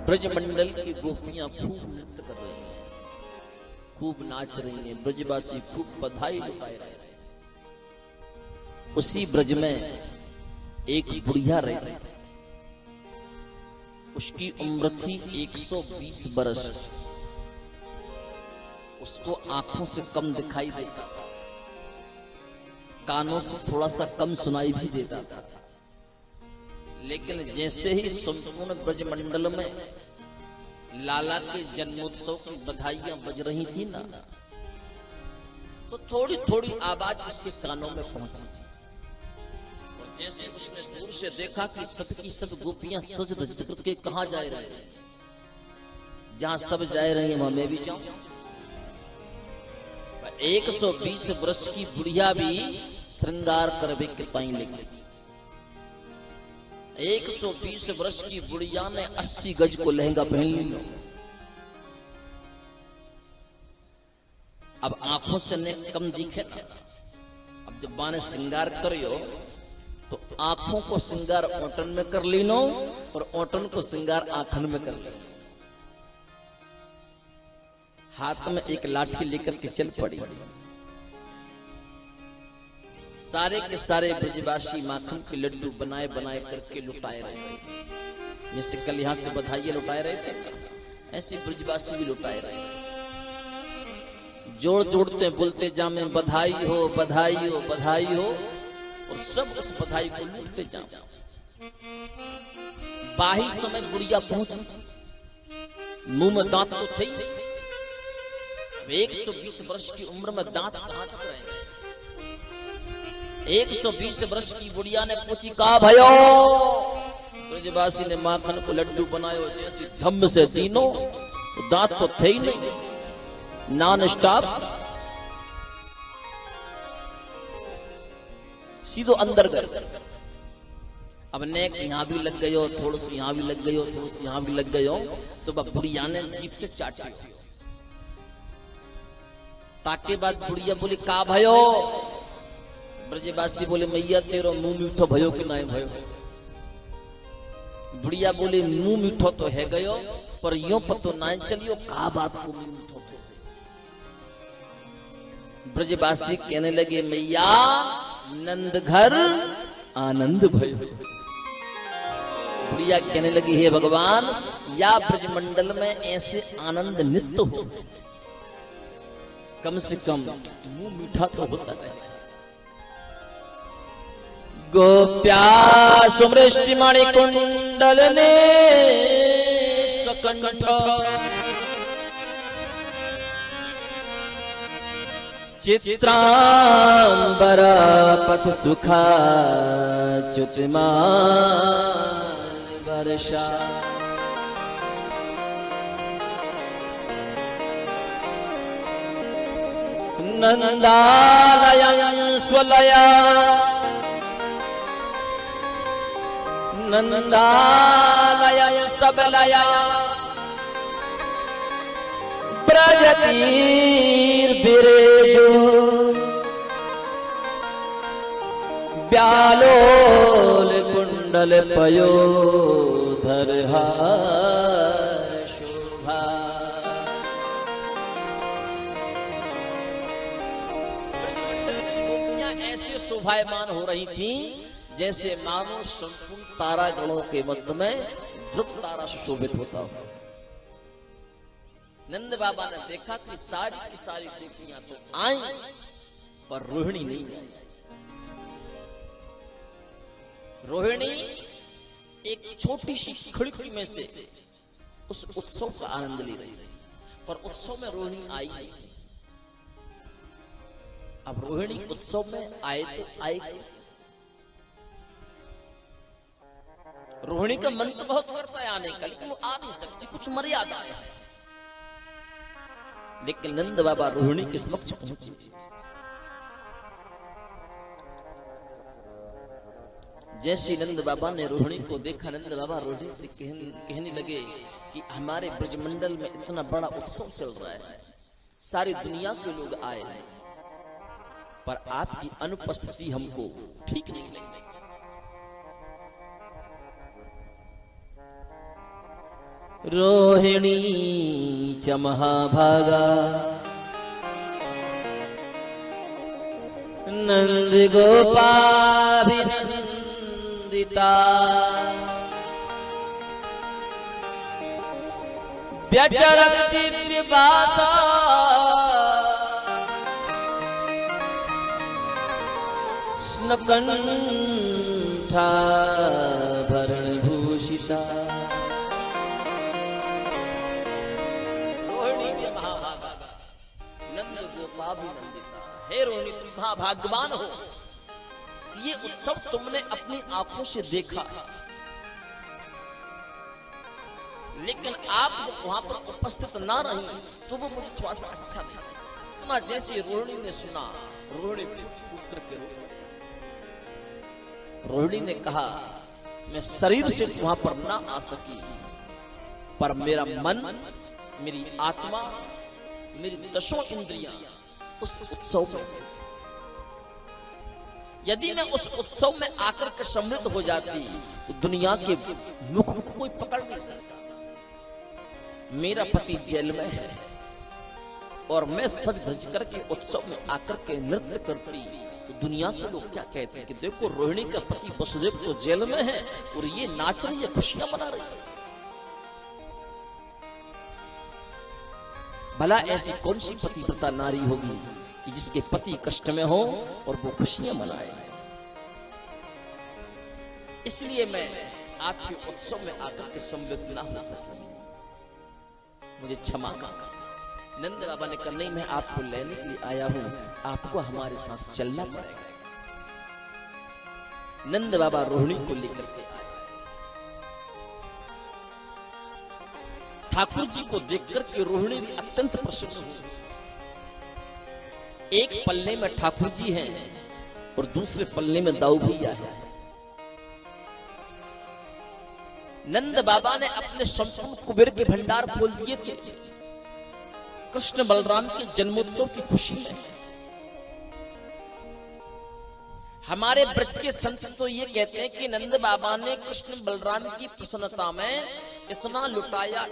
ब्रजमंडल की गोपियां खूब नृत्य कर रही हैं, खूब नाच रही हैं, ब्रजवासी खूब बधाई लुटाए रहे हैं। उसी ब्रज में एक बुढ़िया रहती थी, उसकी उम्र थी 120 बरस। उसको आंखों से कम दिखाई देता था, कानों से थोड़ा सा कम सुनाई भी देता था, लेकिन जैसे ही संपूर्ण ब्रजमंडल में लाला के जन्मोत्सव की बधाइयां बज रही थी ना, तो थोड़ी थोड़ी आवाज उसके कानों में पहुंची। और जैसे उसने दूर से देखा कि सब की सब गोपियां सज धज करके कहां जा रही हैं, जहां सब जा रही हैं वहां मैं भी जाऊं। 120 वर्ष की बुढ़िया भी श्रृंगार करवे के पाई लेगी। 120 वर्ष की बुढ़िया ने 80 गज को लहंगा पहन लिया। अब आंखों से ने कम दिखे ना। अब जब बाने श्रृंगार करियो तो आंखों को श्रृंगार ओटन में कर लीनो और ओटन को श्रृंगार आंखन में कर लीनो। हाथ में एक लाठी लेकर के चल पड़ी। सारे के सारे ब्रजवासी माखन के लड्डू बनाए बनाए करके लुटाए रहे थे। जैसे कल यहां से बधाई लुटाए रहे थे, ऐसे ब्रजवासी भी लुटाए रहे थे। जोड़ जोड़ते बोलते जामे बधाई हो बधाई हो बधाई हो, और सब उस बधाई को लूटते जाओ। बाही समय बुढ़िया पहुंची, मुंह में दांत तो थे। 120 वर्ष की उम्र में दांत कहां तक रहेंगे। 120 वर्ष की बुढ़िया ने पूछी, कहा भयो? ब्रजवासी ने माखन को लड्डू बनायो, जैसी धम्म से दीनो, तो दांत तो थे ही नहीं, नॉन स्टॉप सीधो अंदर गए। अब नेक यहां भी लग गयो, थोड़ा सा यहां भी लग गयो, थोड़ा सा यहां भी लग गयो, तो बुढ़िया ने जीभ से चाटी। ताके बाद बुढ़िया बोली, का भयो? ब्रजवासी बोले, मैया तेरो मुंह मीठो भयो कि नहीं भयो? बुढ़िया बोली, मुंह मीठो तो है गयो, पर यो पतो ना चलियो का बात को मुंह मीठो तो। ब्रजवासी कहने लगे, मैया नंद घर आनंद भयो। बुढ़िया कहने लगी, हे भगवान, या ब्रजमंडल में ऐसे आनंद नित्य हो, कम से कम मुंह मीठा तो होता रहे। गोप्या सुमृष्टिमणि कुंडल कंठ चित्रांबरा पथ सुखा च्युतिमान वर्षा। नंदालयं स्वलया नंदालयं सबलया ब्रजतीर बिरेजु ब्यालोल कुंडल पयोधर हार शोभा। ऐसे शोभायमान हो रही थी जैसे मानो संपूर्ण तारागणों के मध्य में ध्रुव तारा सुशोभित होता हो। नंद बाबा ने देखा कि सारी की सारी गोपियां तो आई, पर रोहिणी नहीं आई। रोहिणी एक छोटी सी खिड़की में से उस उत्सव का आनंद ले रही थी, पर उत्सव में रोहिणी आई नहीं। अब रोहिणी उत्सव में आए तो आए कैसे? रोहिणी का मन तो बहुत करता है आने का, लेकिन वो आ नहीं सकती, कुछ मर्यादा है। लेकिन नंद बाबा रोहिणी के समक्ष पहुंचे। जैसे नंद बाबा ने रोहिणी को देखा, नंद बाबा रोहिणी से कहने लगे कि हमारे ब्रजमंडल में इतना बड़ा उत्सव चल रहा है, सारी दुनिया के लोग आए हैं, पर आपकी अनुपस्थिति हमको ठीक नहीं लगी। रोहिणी च महाभागा नंद गोपाभिनंदिता व्यचरत दिव्य वासा स्नकंठाभरण भूषिता। रोहिणी च महाभागा नंद गोपाभिनंदिता। हे रोहिणी तुम महाभाग्यवान हो, ये उत्सव तुमने अपनी आंखों से देखा, लेकिन आप जब वहां पर उपस्थित ना रही तो वो मुझे थोड़ा सा अच्छा था। जैसे रोहिणी ने सुना, रोहिणी फूट करके रोहिणी ने कहा मैं शरीर से वहां पर ना आ सकी, पर मेरा मन, मेरी आत्मा, मेरी दसों इंद्रियां उस उत्सव में थी। यदि मैं उस उत्सव में आकर के सम्मिलित हो जाती तो दुनिया के मुख को कोई पकड़ नहीं सकता। मेरा पति जेल में है और मैं सज धज करके उत्सव में आकर के नृत्य करती तो दुनिया के लोग क्या कहते हैं कि देखो रोहिणी का पति वसुदेव तो जेल में है और ये नाच रही है, खुशियां मना रही है। भला ऐसी कौन सी पतिव्रता नारी होगी कि जिसके पति कष्ट में हो और वो खुशियां मनाए। इसलिए मैं आपके उत्सव में आकर के सम्मिलित ना हो सकती, मुझे क्षमा कर। नंद बाबा ने कहा नहीं, मैं आपको लेने के लिए आया हूं, आपको हमारे साथ चलना पड़ेगा। नंद बाबा रोहिणी को लेकर के आए। ठाकुर जी को देखकर के रोहिणी भी अत्यंत प्रसन्न हुई। एक पल्ले में ठाकुर जी हैं और दूसरे पल्ले में दाऊ भैया है। नंद बाबा ने अपने संपूर्ण कुबेर के भंडार खोल दिए थे कृष्ण बलराम के जन्मोत्सव की खुशी में। हमारे ब्रज के संत तो ये कहते हैं कि नंद बाबा ने कृष्ण बलराम की प्रसन्नता में इतना लुटाया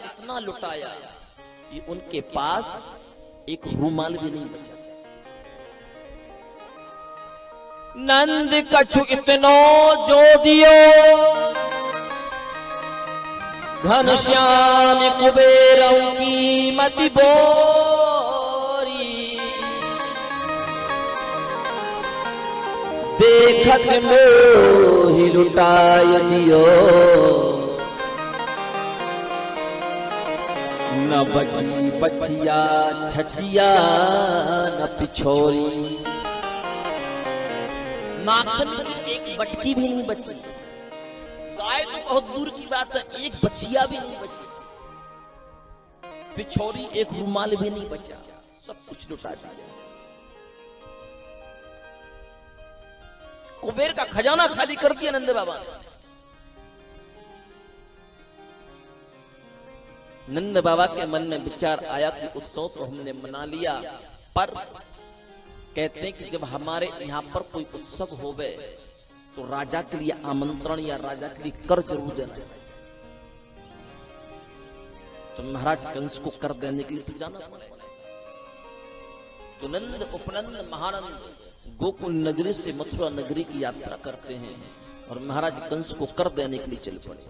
कि उनके पास एक रूमाल भी नहीं बचा। नंद कछु इतनो जो दियो घनश्याम कुबेरों की मति बोरी देखत मोहि लुटाय दियो न बची बचिया छचिया न पिछोरी। माखन की एक बटकी भी नहीं बची, गाय तो बहुत दूर की बात है, एक बचिया भी नहीं बची, पिछोरी एक रुमाल भी नहीं बचा, सब कुछ लुटा दिया। कुबेर का खजाना खाली कर दिया नंद बाबा ने। नंद बाबा के मन में विचार आया कि उत्सव तो हमने मना लिया, पर कहते हैं कि जब हमारे यहाँ पर कोई उत्सव होवे तो राजा के लिए आमंत्रण या राजा के लिए कर जरूर देना चाहिए। तो महाराज कंस को कर देने के लिए तो जाना पड़ेगा। तो नंद उपनंद महानंद गोकुल नगरी से मथुरा नगरी की यात्रा करते हैं और महाराज कंस को कर देने के लिए चल पड़े।